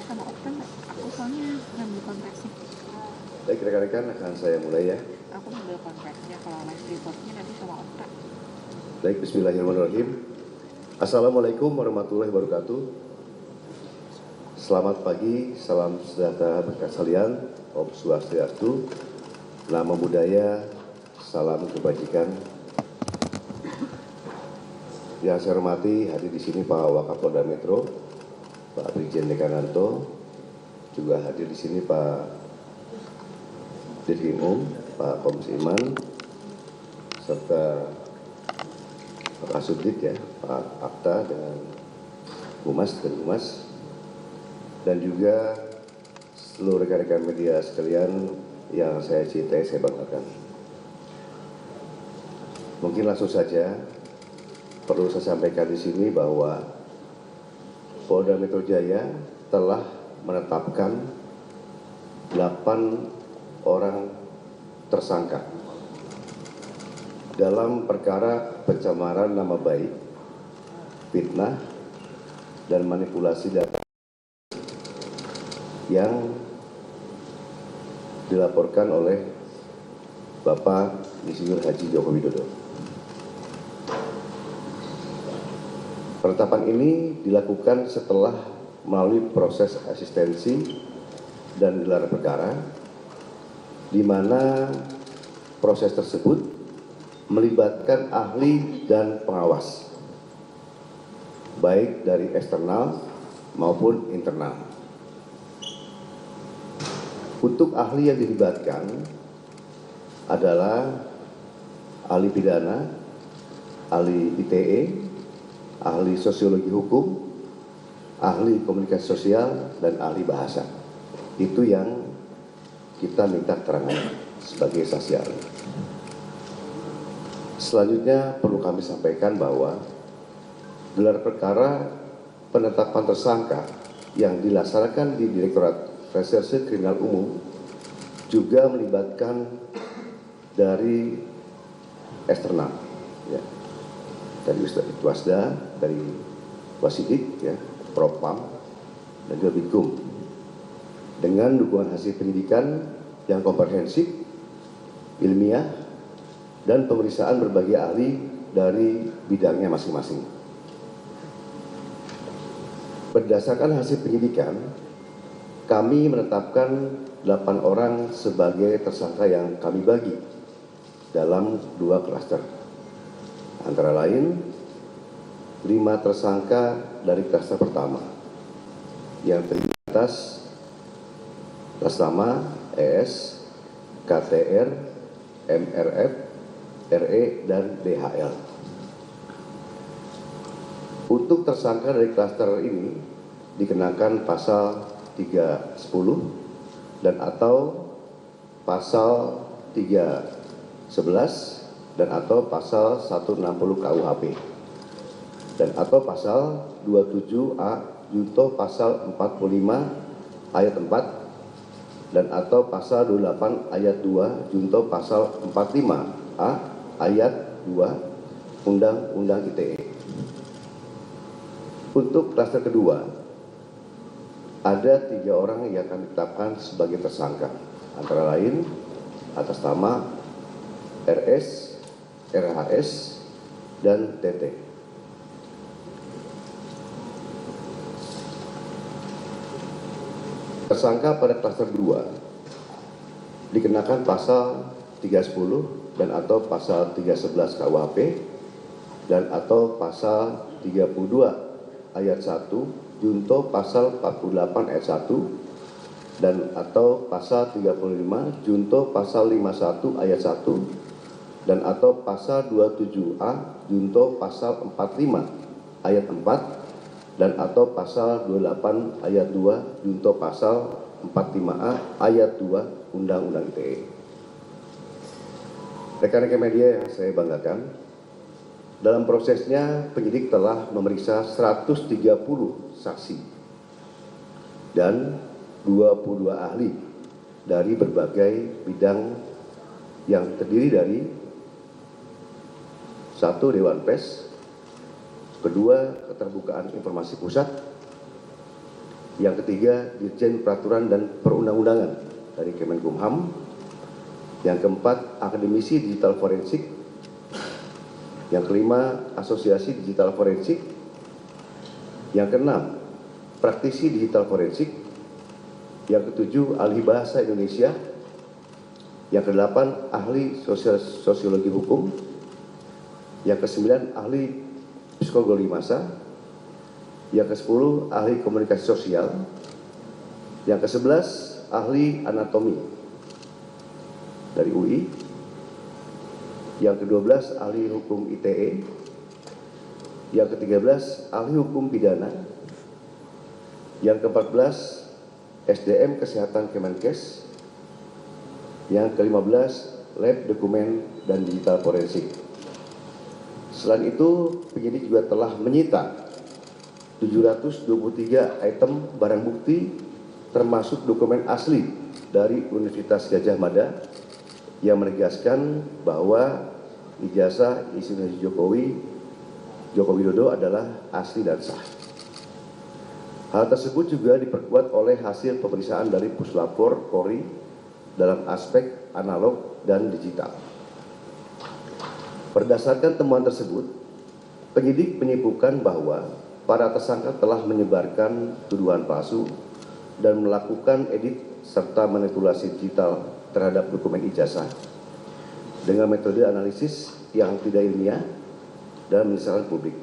sama Okta nggak? Aku soalnya ngambil konteksnya. Baik rekan-rekan, akan saya mulai ya. Aku ngambil konteksnya, kalau live reportnya nanti sama Okta. Baik, bismillahirrahmanirrahim. Assalamualaikum warahmatullahi wabarakatuh. Selamat pagi, salam sejahtera bagi sekalian. Om Swastiastu, Namo Buddhaya, salam kebajikan. Yang saya hormati hadir di sini Pak Wakapolda Metro, Pak Brigjen Dekananto, juga hadir di sini Pak Dirkrim, Pak Kombes Iman, serta Pak Kasubdit ya, Pak Akta dan Humas dan Humas, dan juga seluruh rekan-rekan media sekalian yang saya cintai, saya banggakan. Mungkin langsung saja perlu saya sampaikan di sini bahwa Polda Metro Jaya telah menetapkan 8 orang tersangka dalam perkara pencemaran nama baik, fitnah, dan manipulasi data yang dilaporkan oleh Bapak Insinyur Haji Joko Widodo. Penetapan ini dilakukan setelah melalui proses asistensi dan gelar perkara, di mana proses tersebut melibatkan ahli dan pengawas, baik dari eksternal maupun internal. Untuk ahli yang dilibatkan adalah ahli pidana, ahli ITE, ahli sosiologi hukum, ahli komunikasi sosial, dan ahli bahasa. Itu yang kita minta keterangan sebagai saksi ahli. Selanjutnya perlu kami sampaikan bahwa gelar perkara penetapan tersangka yang dilaksanakan di Direktorat Reserse Kriminal Umum juga melibatkan dari eksternal, ya, dari Wasda, dari Wasidik, ya, Propam, dan juga Bikum, dengan dukungan hasil penyidikan yang komprehensif, ilmiah, dan pemeriksaan berbagai ahli dari bidangnya masing-masing. Berdasarkan hasil penyidikan, kami menetapkan 8 orang sebagai tersangka yang kami bagi dalam 2 klaster. Antara lain, 5 tersangka dari klaster pertama yang terdiri atas nama ES, KTR, MRF, RE, dan DHL. Untuk tersangka dari klaster ini dikenakan pasal 310 dan atau pasal 311 dan atau pasal 160 KUHP dan atau pasal 27A junto pasal 45 ayat 4 dan atau pasal 28 ayat 2 junto pasal 45A ayat 2 Undang-Undang ITE. Untuk klaster kedua, ada 3 orang yang akan ditetapkan sebagai tersangka, antara lain atas nama RS, RHS, dan TT. Tersangka pada klaster 2 dikenakan pasal 310 dan atau pasal 311 KUHP dan atau pasal 32 ayat 1 junto pasal 48 ayat 1 dan atau pasal 35 junto pasal 51 ayat 1 dan atau pasal 27A junto pasal 45 ayat 4 dan atau pasal 28 ayat 2 junto pasal 45A ayat 2 Undang-Undang ITE. Rekan-rekan media yang saya banggakan, dalam prosesnya penyidik telah memeriksa 130 saksi dan 22 ahli dari berbagai bidang yang terdiri dari 1. Dewan Pers, kedua Keterbukaan Informasi Pusat, Yang ketiga, Dirjen Peraturan dan Perundang-undangan dari Kemenkumham. Yang keempat, Akademisi Digital Forensik. Yang kelima, Asosiasi Digital Forensik. Yang keenam, Praktisi Digital Forensik. Yang ketujuh, Ahli Bahasa Indonesia. Yang kedelapan, Ahli Sosiologi Hukum. Yang kesembilan, Ahli Psikologi Massa. Yang ke-10, Ahli Komunikasi Sosial. Yang ke-11, Ahli Anatomi dari UI. Yang ke-12, Ahli Hukum ITE. Yang ke-13, Ahli Hukum Pidana. Yang ke-14, SDM Kesehatan Kemenkes. Yang ke-15, Lab Dokumen dan Digital Forensik. Selain itu, penyidik juga telah menyita 723 item barang bukti termasuk dokumen asli dari Universitas Gadjah Mada yang menegaskan bahwa ijazah Insinyur Joko Widodo adalah asli dan sah. Hal tersebut juga diperkuat oleh hasil pemeriksaan dari Puslapor Polri dalam aspek analog dan digital. Berdasarkan temuan tersebut, penyidik menyimpulkan bahwa para tersangka telah menyebarkan tuduhan palsu dan melakukan edit serta manipulasi digital terhadap dokumen ijazah dengan metode analisis yang tidak ilmiah dan menyesalkan publik.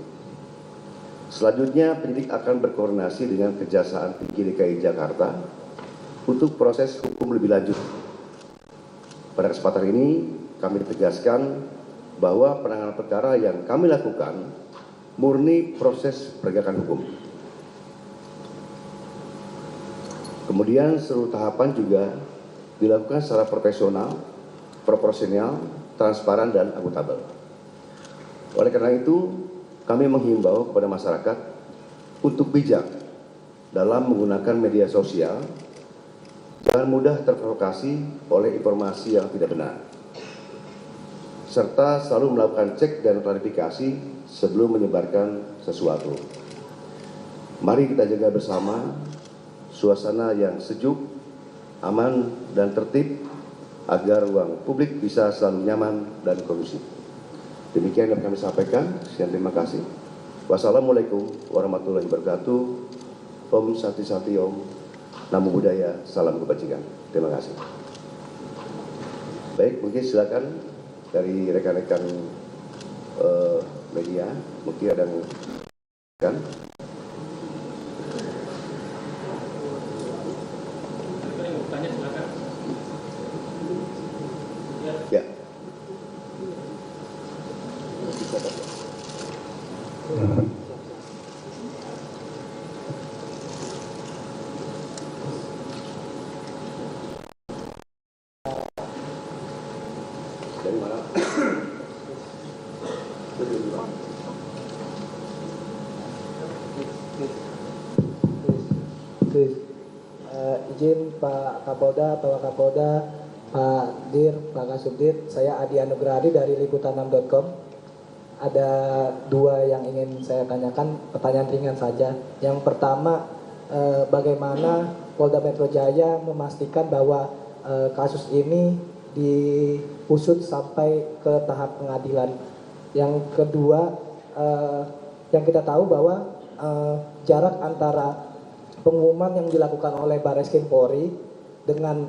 Selanjutnya, penyidik akan berkoordinasi dengan Kejaksaan Tinggi DKI Jakarta untuk proses hukum lebih lanjut. Pada kesempatan ini, kami tegaskan bahwa penanganan perkara yang kami lakukan murni proses penegakan hukum. Kemudian seluruh tahapan juga dilakukan secara profesional, proporsional, transparan, dan akuntabel. Oleh karena itu, kami menghimbau kepada masyarakat untuk bijak dalam menggunakan media sosial, jangan mudah terprovokasi oleh informasi yang tidak benar, serta selalu melakukan cek dan klarifikasi sebelum menyebarkan sesuatu. Mari kita jaga bersama suasana yang sejuk, aman, dan tertib agar ruang publik bisa selalu nyaman dan kondusif. Demikian yang kami sampaikan. Sekian, terima kasih. Wassalamualaikum warahmatullahi wabarakatuh. Om Santi Santi Om. Namo Buddhaya. Salam kebajikan. Terima kasih. Baik, mungkin silakan dari rekan-rekan media, mungkin ada yang kan? Ya. Dari mana? Izin Pak Kapolda, Pak Kapolda, Pak Dir, Pak Kasubdit, saya Adi Anugrahadi dari liputan6.com. Ada dua yang ingin saya tanyakan, pertanyaan ringan saja. Yang pertama, bagaimana Polda Metro Jaya memastikan bahwa kasus ini diusut sampai ke tahap pengadilan. Yang kedua, yang kita tahu bahwa jarak antara pengumuman yang dilakukan oleh Barreskrim Polri dengan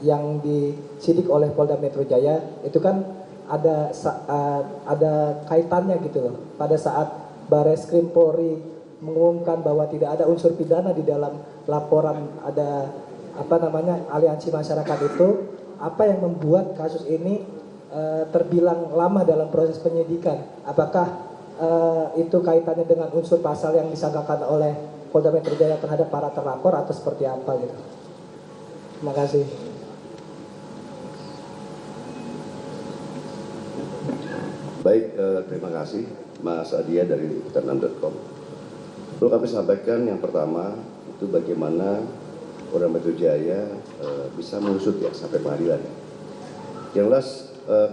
yang disidik oleh Polda Metro Jaya itu kan ada kaitannya gitu loh. Pada saat Barreskrim Polri mengumumkan bahwa tidak ada unsur pidana di dalam laporan ada aliansi masyarakat itu, apa yang membuat kasus ini terbilang lama dalam proses penyidikan? Apakah itu kaitannya dengan unsur pasal yang disangkakan oleh Polda Metro Jaya terhadap para terlapor atau seperti apa gitu? Terima kasih. Baik, terima kasih Mas Adia dari liputan6.com. Perlu kami sampaikan yang pertama itu bagaimana Polda Metro Jaya bisa mengusut ya sampai pengadilan. Yang jelas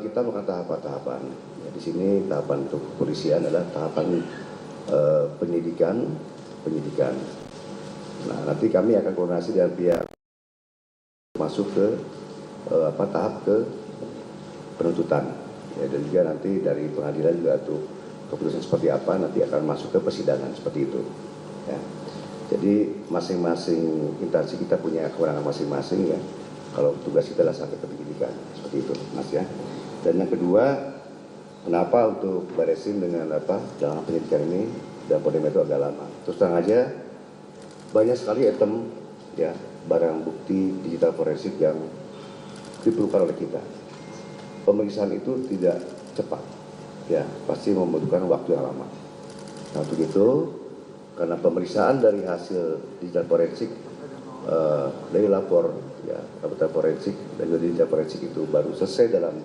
kita melakukan tahapan-tahapan. Ya, di sini tahapan untuk kepolisian adalah tahapan penyidikan. Nah, nanti kami akan koordinasi dengan pihak masuk ke tahap ke penuntutan. Ya, dan juga nanti dari pengadilan juga tuh keputusan seperti apa nanti akan masuk ke persidangan seperti itu. Ya. Jadi masing-masing instansi kita punya kewenangan masing-masing ya. Kalau tugas kita adalah sampai ke penyidikan seperti itu, Mas ya. Dan yang kedua, kenapa untuk Baresim dengan dalam penyidikan ini dan Polda Metro agak lama? Terus terang aja banyak sekali item ya barang bukti digital forensik yang diperlukan oleh kita. Pemeriksaan itu tidak cepat, ya pasti membutuhkan waktu yang lama. Nah untuk itu, karena pemeriksaan dari hasil digital forensik dari lapor ya laboratorium forensik dan juga digital forensik itu baru selesai dalam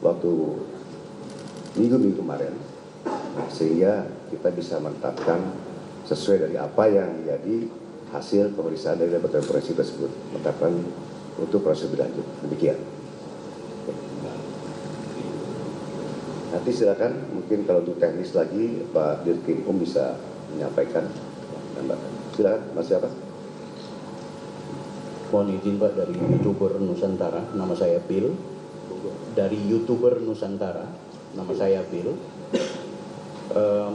waktu minggu kemarin, nah, sehingga kita bisa menetapkan sesuai dari apa yang menjadi hasil pemeriksaan dari laboratorium forensik tersebut, menetapkan untuk proses berlanjut. Demikian. Nanti silakan, mungkin kalau untuk teknis lagi Pak Dirkrim bisa menyampaikan. Silakan, Mas siapa? Mohon izin Pak, dari YouTuber Nusantara, nama saya Bill. Dari YouTuber Nusantara, nama saya Bill.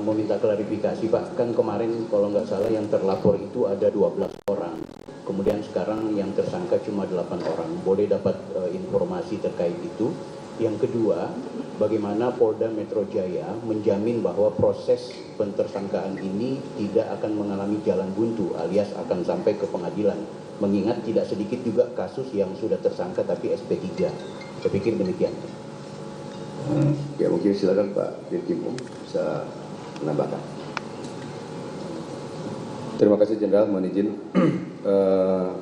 Meminta klarifikasi Pak, kan kemarin kalau nggak salah yang terlapor itu ada 12 orang. Kemudian sekarang yang tersangka cuma 8 orang. Boleh dapat informasi terkait itu? Yang kedua, bagaimana Polda Metro Jaya menjamin bahwa proses pentersangkaan ini tidak akan mengalami jalan buntu alias akan sampai ke pengadilan, mengingat tidak sedikit juga kasus yang sudah tersangka tapi SP3. Saya pikir demikian. Ya mungkin silakan Pak Dirkrim bisa menambahkan. Terima kasih Jenderal, mohon izin.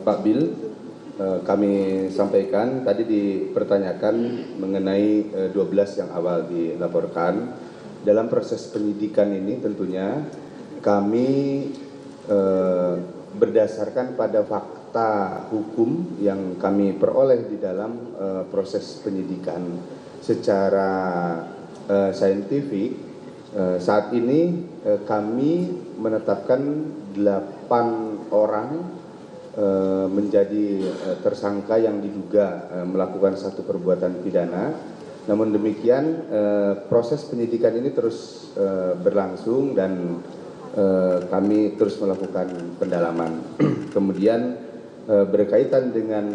Pak Bill, kami sampaikan tadi dipertanyakan mengenai 12 yang awal dilaporkan. Dalam proses penyidikan ini tentunya kami berdasarkan pada fakta hukum yang kami peroleh di dalam proses penyidikan secara saintifik. Saat ini kami menetapkan 8 orang menjadi tersangka yang diduga melakukan satu perbuatan pidana. Namun demikian proses penyidikan ini terus berlangsung dan kami terus melakukan pendalaman. Kemudian berkaitan dengan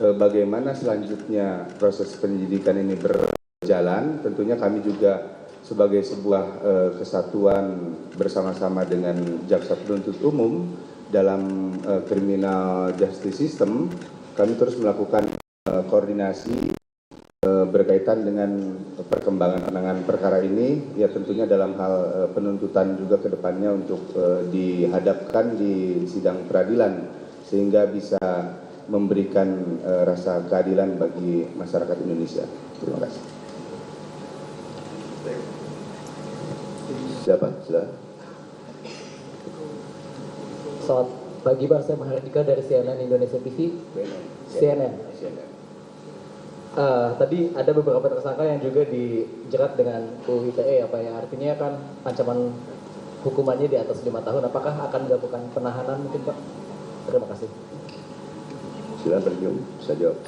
bagaimana selanjutnya proses penyidikan ini berjalan, tentunya kami juga sebagai sebuah kesatuan bersama-sama dengan Jaksa Penuntut Umum dalam criminal justice system, kami terus melakukan koordinasi berkaitan dengan perkembangan penanganan perkara ini, ya tentunya dalam hal penuntutan juga ke depannya untuk dihadapkan di sidang peradilan sehingga bisa memberikan rasa keadilan bagi masyarakat Indonesia. Terima kasih. Siapa? Silakan. Selamat pagi Pak, saya Mahardika dari CNN Indonesia TV. CNN. Tadi ada beberapa tersangka yang juga dijerat dengan UU ITE ya Pak ya. Artinya kan ancaman hukumannya di atas 5 tahun. Apakah akan dilakukan penahanan mungkin Pak? Terima kasih. Silakan Berjum, bisa jawab.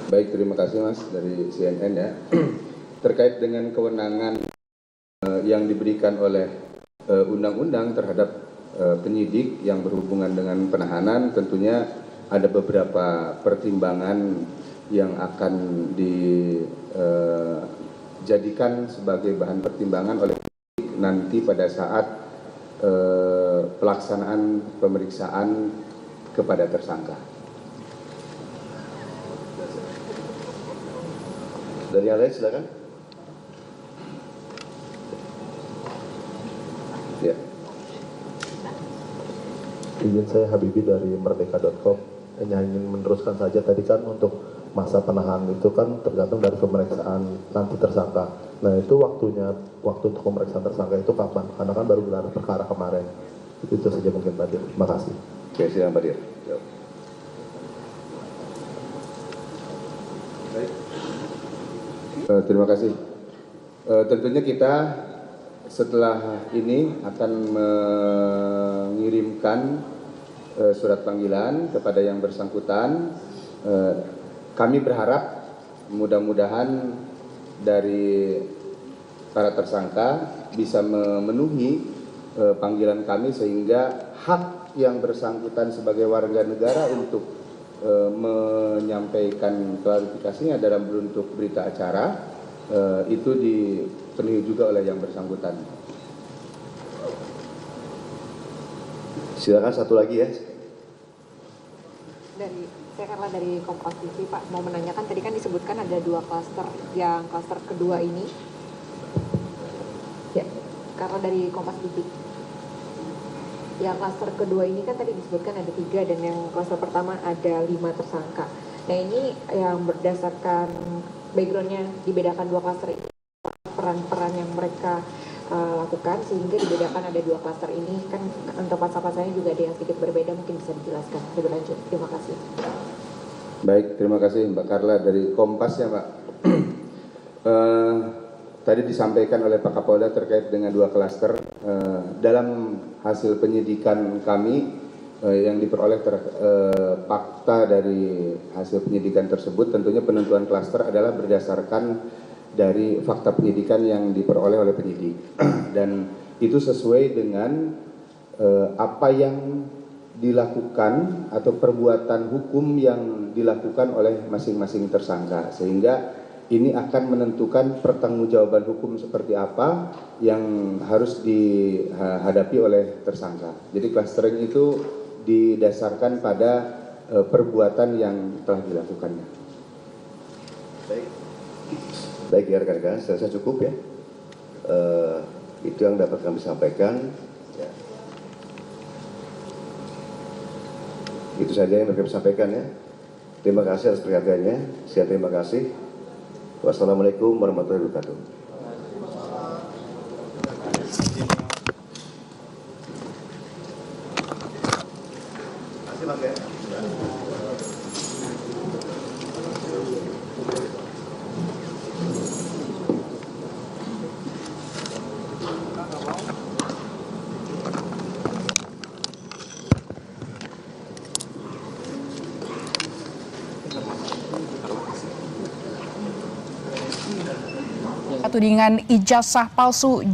Baik, terima kasih Mas dari CNN ya. Terkait dengan kewenangan yang diberikan oleh undang-undang terhadap penyidik yang berhubungan dengan penahanan, tentunya ada beberapa pertimbangan yang akan dijadikan sebagai bahan pertimbangan oleh penyidik nanti pada saat pelaksanaan pemeriksaan kepada tersangka. Dari yang lain silakan. Ya. Izin saya Habibi dari merdeka.com. Hanya ingin meneruskan saja tadi kan untuk masa penahanan itu kan tergantung dari pemeriksaan nanti tersangka. Nah itu waktu untuk pemeriksaan tersangka itu kapan? Karena kan baru gelar perkara kemarin. Itu saja mungkin Pak Dir. Terima kasih. Oke, silakan Pak Dir. Jawab. Terima kasih. Tentunya kita setelah ini akan mengirimkan surat panggilan kepada yang bersangkutan. Kami berharap mudah-mudahan dari para tersangka bisa memenuhi panggilan kami sehingga hak yang bersangkutan sebagai warga negara untuk menyampaikan klarifikasinya dalam bentuk berita acara itu dipenuhi juga oleh yang bersangkutan. Silakan satu lagi ya. Saya Carla dari Kompas TV, Pak, mau menanyakan tadi kan disebutkan ada 2 klaster, yang klaster kedua ini, ya, Carla dari Kompas TV. Yang klaster kedua ini kan tadi disebutkan ada 3 dan yang klaster pertama ada 5 tersangka. Nah ini yang berdasarkan backgroundnya dibedakan 2 klaster ini, peran-peran yang mereka lakukan sehingga dibedakan ada 2 klaster ini kan untuk pasal-pasalnya juga ada yang sedikit berbeda, mungkin bisa dijelaskan lebih lanjut. Terima kasih. Baik, terima kasih Mbak Carla dari Kompas ya Pak. Tadi disampaikan oleh Pak Kapolda terkait dengan 2 klaster. Dalam hasil penyidikan kami yang diperoleh fakta dari hasil penyidikan tersebut, tentunya penentuan klaster adalah berdasarkan dari fakta penyidikan yang diperoleh oleh penyidik. Dan itu sesuai dengan apa yang dilakukan atau perbuatan hukum yang dilakukan oleh masing-masing tersangka, sehingga ini akan menentukan pertanggungjawaban hukum seperti apa yang harus dihadapi oleh tersangka. Jadi clustering itu didasarkan pada perbuatan yang telah dilakukannya. Baik ya rekan-rekan, saya rasa cukup ya. Itu yang dapat kami sampaikan. Ya. Itu saja yang dapat kami sampaikan ya. Terima kasih atas perhatiannya. Saya terima kasih. Wassalamualaikum warahmatullahi wabarakatuh. Tudingan ijazah palsu